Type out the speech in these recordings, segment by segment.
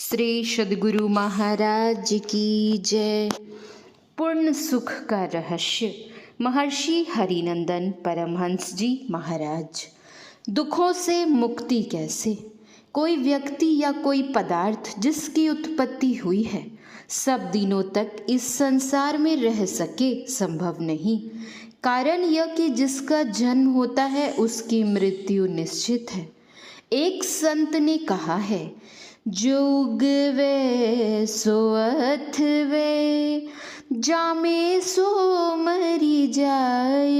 श्री सद्गुरु महाराज की जय। पूर्ण सुख का रहस्य महर्षि हरिनंदन परमहंस जी महाराज। दुखों से मुक्ति कैसे? कोई व्यक्ति या कोई पदार्थ जिसकी उत्पत्ति हुई है सब दिनों तक इस संसार में रह सके संभव नहीं। कारण यह कि जिसका जन्म होता है उसकी मृत्यु निश्चित है। एक संत ने कहा है, जोग वे सो अथवे जामे सो मरी जाए,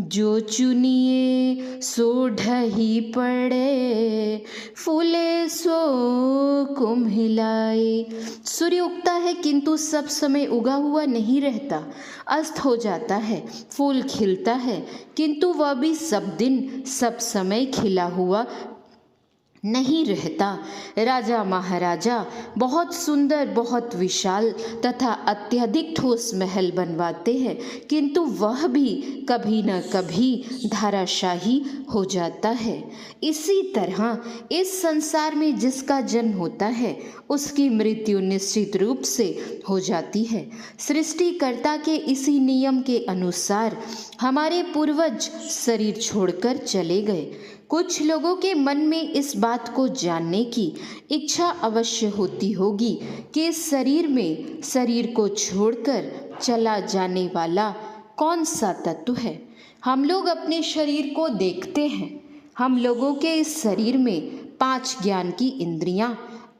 जो चुनिए सो ढही पड़े फूले सो कुम्हिलाए। सूर्य उगता है किंतु सब समय उगा हुआ नहीं रहता, अस्त हो जाता है। फूल खिलता है किंतु वह भी सब दिन सब समय खिला हुआ नहीं रहता। राजा महाराजा बहुत सुंदर, बहुत विशाल तथा अत्यधिक ठोस महल बनवाते हैं किंतु वह भी कभी न कभी धाराशाही हो जाता है। इसी तरह इस संसार में जिसका जन्म होता है उसकी मृत्यु निश्चित रूप से हो जाती है। सृष्टिकर्ता के इसी नियम के अनुसार हमारे पूर्वज शरीर छोड़कर चले गए। कुछ लोगों के मन में इस बात को जानने की इच्छा अवश्य होती होगी कि इस शरीर में शरीर को छोड़कर चला जाने वाला कौन सा तत्व है। हम लोग अपने शरीर को देखते हैं। हम लोगों के इस शरीर में 5 ज्ञान की इंद्रियां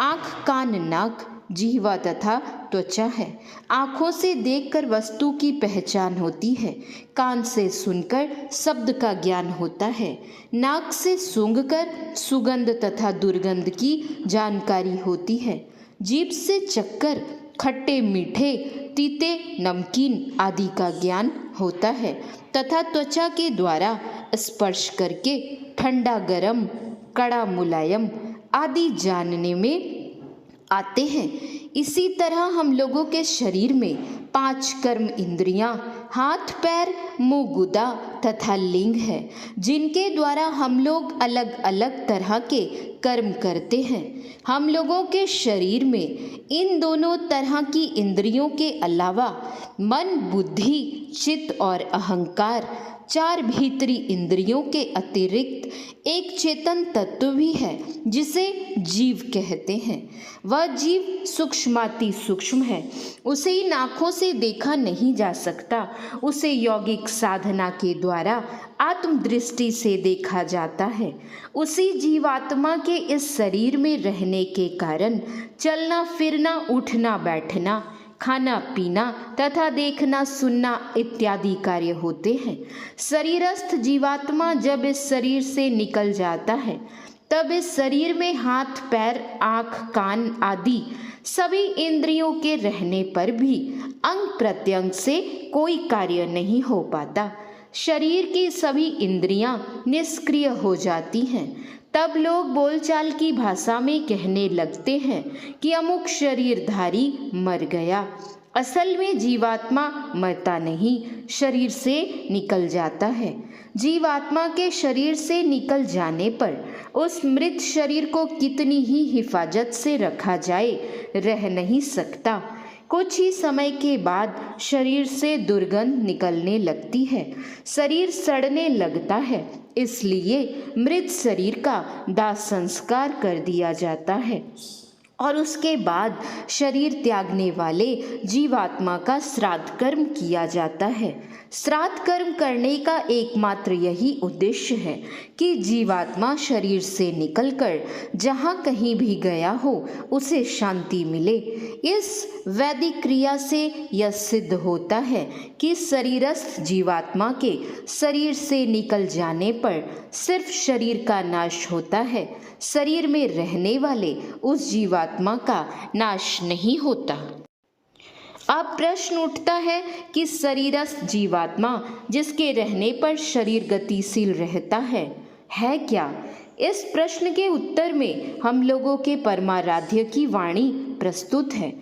आँख, कान, नाक, जिह्वा तथा त्वचा है। आँखों से देखकर वस्तु की पहचान होती है, कान से सुनकर शब्द का ज्ञान होता है, नाक से सूंघकर सुगंध तथा दुर्गंध की जानकारी होती है, जीभ से चखकर खट्टे मीठे तीते नमकीन आदि का ज्ञान होता है तथा त्वचा के द्वारा स्पर्श करके ठंडा गरम, कड़ा मुलायम आदि जानने में आते हैं। इसी तरह हम लोगों के शरीर में 5 कर्म इंद्रियां हाथ, पैर, मुंह, गुदा तथा लिंग है, जिनके द्वारा हम लोग अलग अलग तरह के कर्म करते हैं। हम लोगों के शरीर में इन दोनों तरह की इंद्रियों के अलावा मन, बुद्धि, चित्त और अहंकार 4 भीतरी इंद्रियों के अतिरिक्त एक चेतन तत्व भी है जिसे जीव कहते हैं। वह जीव सूक्ष्माति सूक्ष्म है। उसे इन आँखों से देखा नहीं जा सकता। उसे यौगिक साधना के द्वारा आत्मदृष्टि से देखा जाता है। उसी जीवात्मा के इस शरीर में रहने के कारण चलना फिरना, उठना बैठना, खाना पीना तथा देखना सुनना इत्यादि कार्य होते हैं। शरीरस्थ जीवात्मा जब इस शरीर से निकल जाता है तब इस शरीर में हाथ, पैर, आँख, कान आदि सभी इंद्रियों के रहने पर भी अंग प्रत्यंग से कोई कार्य नहीं हो पाता। शरीर की सभी इंद्रियां निष्क्रिय हो जाती हैं। तब लोग बोलचाल की भाषा में कहने लगते हैं कि अमुक शरीरधारी मर गया। असल में जीवात्मा मरता नहीं, शरीर से निकल जाता है। जीवात्मा के शरीर से निकल जाने पर उस मृत शरीर को कितनी ही हिफाजत से रखा जाए, रह नहीं सकता। कुछ ही समय के बाद शरीर से दुर्गंध निकलने लगती है, शरीर सड़ने लगता है। इसलिए मृत शरीर का दाह संस्कार कर दिया जाता है और उसके बाद शरीर त्यागने वाले जीवात्मा का श्राद्ध कर्म किया जाता है। श्राद्ध कर्म करने का एकमात्र यही उद्देश्य है कि जीवात्मा शरीर से निकलकर जहाँ कहीं भी गया हो उसे शांति मिले। इस वैदिक क्रिया से यह सिद्ध होता है कि शरीरस्थ जीवात्मा के शरीर से निकल जाने पर सिर्फ शरीर का नाश होता है, शरीर में रहने वाले उस जीवात्मा का नाश नहीं होता। अब प्रश्न उठता है कि शरीरस्थ जीवात्मा जिसके रहने पर शरीर गतिशील रहता है क्या? इस प्रश्न के उत्तर में हम लोगों के परमाराध्य की वाणी प्रस्तुत है।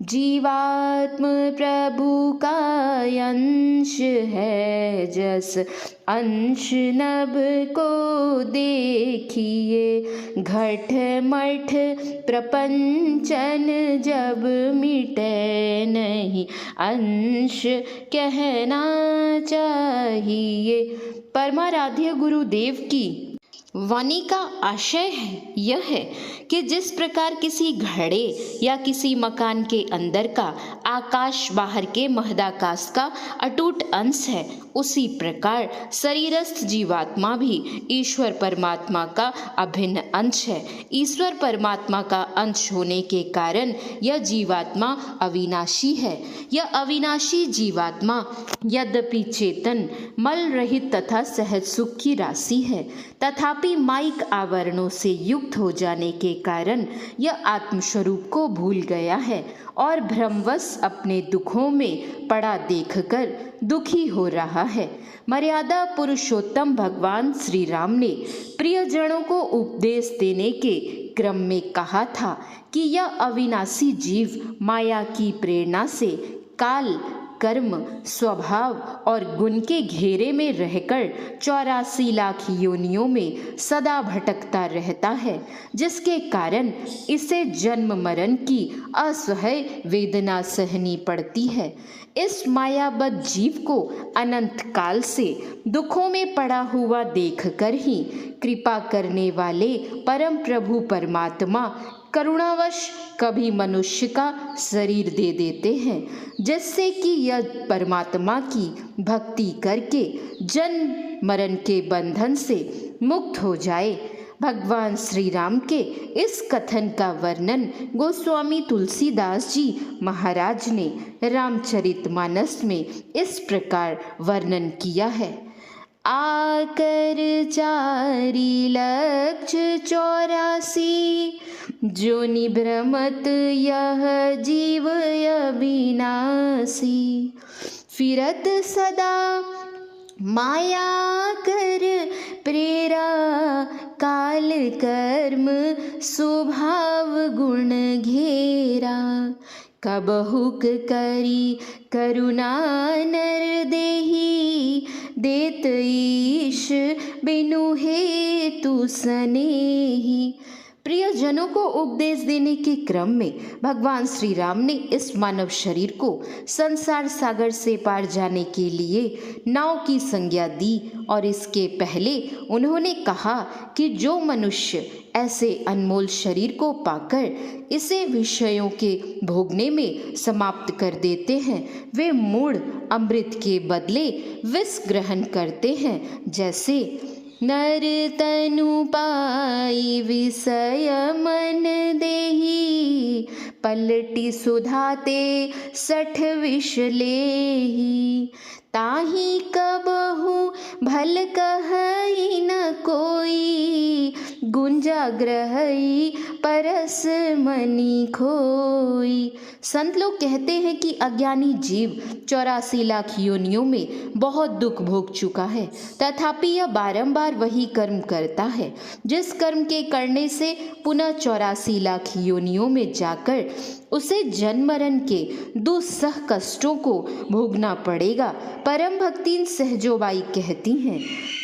जीवात्म प्रभु का अंश है, जस अंश नभ को देखिए। घट मठ प्रपंचन जब मिटे नहीं, अंश कहना चाहिए। परमाराध्य गुरुदेव की वाणी का आशय यह है कि जिस प्रकार किसी घड़े या किसी मकान के अंदर का आकाश बाहर के महदाकाश का अटूट अंश है, उसी प्रकार शरीरस्थ जीवात्मा भी ईश्वर परमात्मा का अभिन्न अंश है। ईश्वर परमात्मा का अंश होने के कारण यह जीवात्मा अविनाशी है। यह अविनाशी जीवात्मा यद्यपि चेतन, मल रहित तथा सहज सुख की राशि है, तथापि माइक आवरणों से युक्त हो जाने के कारण यह आत्मस्वरूप को भूल गया है और भ्रमवश अपने दुखों में पड़ा देखकर दुखी हो रहा है। मर्यादा पुरुषोत्तम भगवान श्री राम ने प्रियजनों को उपदेश देने के क्रम में कहा था कि यह अविनाशी जीव माया की प्रेरणा से काल, कर्म, स्वभाव और गुण के घेरे में रहकर 84 लाख योनियों में सदा भटकता रहता है, जिसके कारण इसे जन्म मरण की असह्य वेदना सहनी पड़ती है। इस मायाबद्ध जीव को अनंत काल से दुखों में पड़ा हुआ देखकर ही कृपा करने वाले परम प्रभु परमात्मा करुणावश कभी मनुष्य का शरीर दे देते हैं, जिससे कि यह परमात्मा की भक्ति करके जन्म मरण के बंधन से मुक्त हो जाए। भगवान श्री राम के इस कथन का वर्णन गोस्वामी तुलसीदास जी महाराज ने रामचरितमानस में इस प्रकार वर्णन किया है। आकर 4,84,00,000 जोनि भ्रमत यह जीव अविनाशी, फिरत सदा माया कर प्रेरा, काल कर्म स्वभाव गुण घेरा। कबहुक करी करुणा नर देही, देत ईश बिनु हेतु सनेही। प्रियजनों को उपदेश देने के क्रम में भगवान श्री राम ने इस मानव शरीर को संसार सागर से पार जाने के लिए नाव की संज्ञा दी और इसके पहले उन्होंने कहा कि जो मनुष्य ऐसे अनमोल शरीर को पाकर इसे विषयों के भोगने में समाप्त कर देते हैं, वे मूढ़ अमृत के बदले विष ग्रहण करते हैं। जैसे नर तनु पाई विषय मन देही, पलटी सुधाते 60 विष लेही। ताही कबहु भल कहई न कोई, गुंजा ग्रहई परस मनि खोई। संत लोग कहते हैं कि अज्ञानी जीव 84 लाख योनियों में बहुत दुख भोग चुका है, तथापि यह बारंबार वही कर्म करता है जिस कर्म के करने से पुनः 84 लाख योनियों में जाकर उसे जन्म मरण के दुस्सह कष्टों को भोगना पड़ेगा। परम भक्तिन सहजोबाई कहती हैं,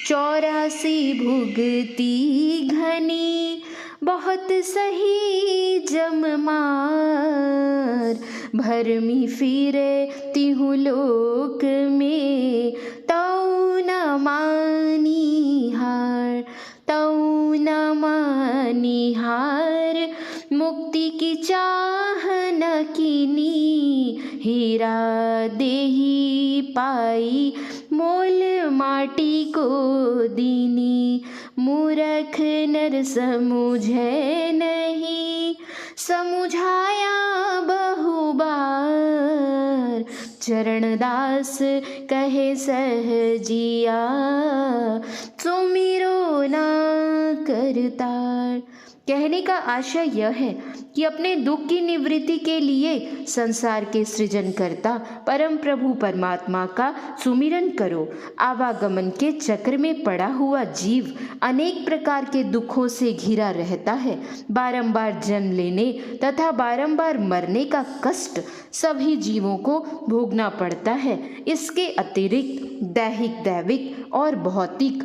84 भुगती घनी, बहुत सही जम मार। भरमी फिरे तिहु लोक में, तौ न मानी हार, तौ न मानी हार। मुक्ति की चाह न कीनी, हीरा देही पाई, मोल माटी को दीनी। मूर्ख नर समुझे नहीं, समुझाया बहु बार। चरणदास कहे सहजिया, सुमिरो ना करतार। कहने का आशय यह है कि अपने दुख की निवृत्ति के लिए संसार के सृजनकर्ता परम प्रभु परमात्मा का सुमिरन करो। आवागमन के चक्र में पड़ा हुआ जीव अनेक प्रकार के दुखों से घिरा रहता है। बारंबार जन्म लेने तथा बारंबार मरने का कष्ट सभी जीवों को भोगना पड़ता है। इसके अतिरिक्त दैहिक, दैविक और भौतिक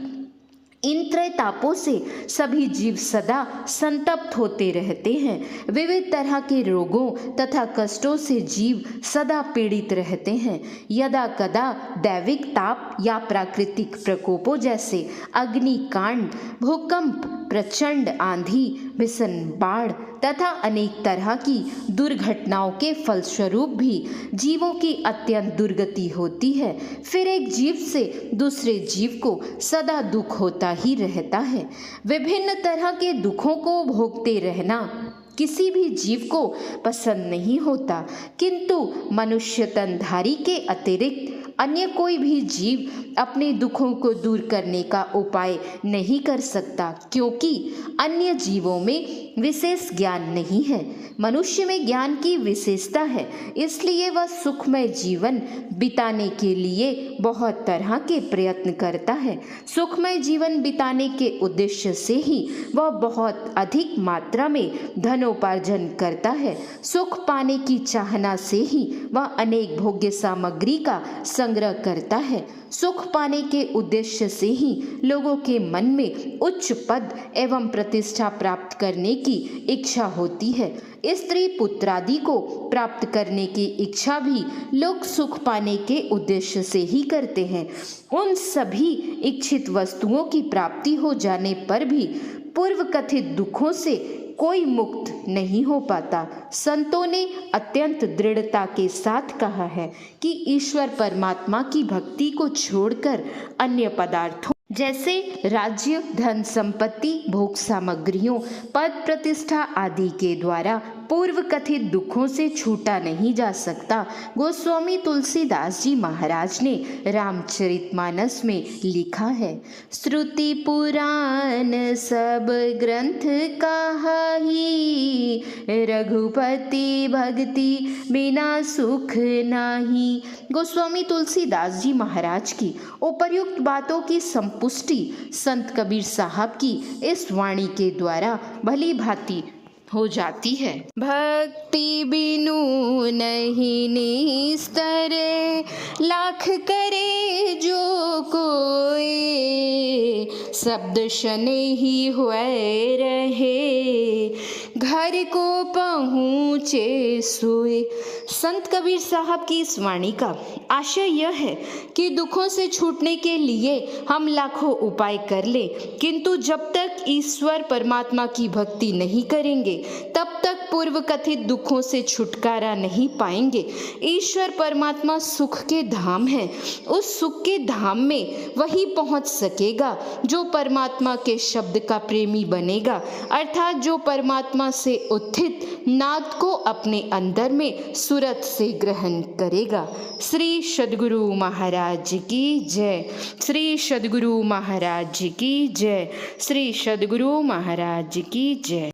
इन त्रय तापों से सभी जीव सदा संतप्त होते रहते हैं। विविध तरह के रोगों तथा कष्टों से जीव सदा पीड़ित रहते हैं। यदा कदा दैविक ताप या प्राकृतिक प्रकोपों जैसे अग्निकांड, भूकंप, प्रचंड आंधी, भीषण बाढ़ तथा अनेक तरह की दुर्घटनाओं के फलस्वरूप भी जीवों की अत्यंत दुर्गति होती है। फिर एक जीव से दूसरे जीव को सदा दुख होता ही रहता है। विभिन्न तरह के दुखों को भोगते रहना किसी भी जीव को पसंद नहीं होता, किंतु मनुष्य तनधारी के अतिरिक्त अन्य कोई भी जीव अपने दुखों को दूर करने का उपाय नहीं कर सकता, क्योंकि अन्य जीवों में विशेष ज्ञान नहीं है। मनुष्य में ज्ञान की विशेषता है, इसलिए वह सुखमय जीवन बिताने के लिए बहुत तरह के प्रयत्न करता है। सुखमय जीवन बिताने के उद्देश्य से ही वह बहुत अधिक मात्रा में धनोपार्जन करता है। सुख पाने की चाहना से ही वह अनेक भोग्य सामग्री का संग्रह करता है। सुख पाने के उद्देश्य से ही लोगों के मन में उच्च पद एवं प्रतिष्ठा प्राप्त करने की इच्छा होती है। स्त्री पुत्रादि को प्राप्त करने की इच्छा भी लोग सुख पाने के उद्देश्य से ही करते हैं। उन सभी इच्छित वस्तुओं की प्राप्ति हो जाने पर भी पूर्व कथित दुखों से कोई मुक्त नहीं हो पाता। संतों ने अत्यंत दृढ़ता के साथ कहा है कि ईश्वर परमात्मा की भक्ति को छोड़कर अन्य पदार्थों जैसे राज्य, धन संपत्ति, भोग सामग्रियों, पद प्रतिष्ठा आदि के द्वारा पूर्व कथित दुखों से छूटा नहीं जा सकता। गोस्वामी तुलसीदास जी महाराज ने रामचरितमानस में लिखा है, श्रुति पुराण सब ग्रंथ कहाही, रघुपति भक्ति बिना सुख नाही। गोस्वामी तुलसीदास जी महाराज की उपर्युक्त बातों की संपुष्टि संत कबीर साहब की इस वाणी के द्वारा भली भांति हो जाती है। भक्ति बिनु नहीं निस्तरे, लाख करे जो कोई, शब्द शनै ही हुए रहे, घर को पहुँचे सोए। संत कबीर साहब की इस वाणी का आशय यह है कि दुखों से छूटने के लिए हम लाखों उपाय कर ले, किंतु जब तक ईश्वर परमात्मा की भक्ति नहीं करेंगे तब तक पूर्व कथित दुखों से छुटकारा नहीं पाएंगे। ईश्वर परमात्मा सुख के धाम है। उस सुख के धाम में वही पहुंच सकेगा जो परमात्मा के शब्द का प्रेमी बनेगा, अर्थात जो परमात्मा से उत्थित नाद को अपने अंदर में सूरत से ग्रहण करेगा। श्री सद्गुरु महाराज की जय। श्री सद्गुरु महाराज की जय। श्री सद्गुरु महाराज की जय।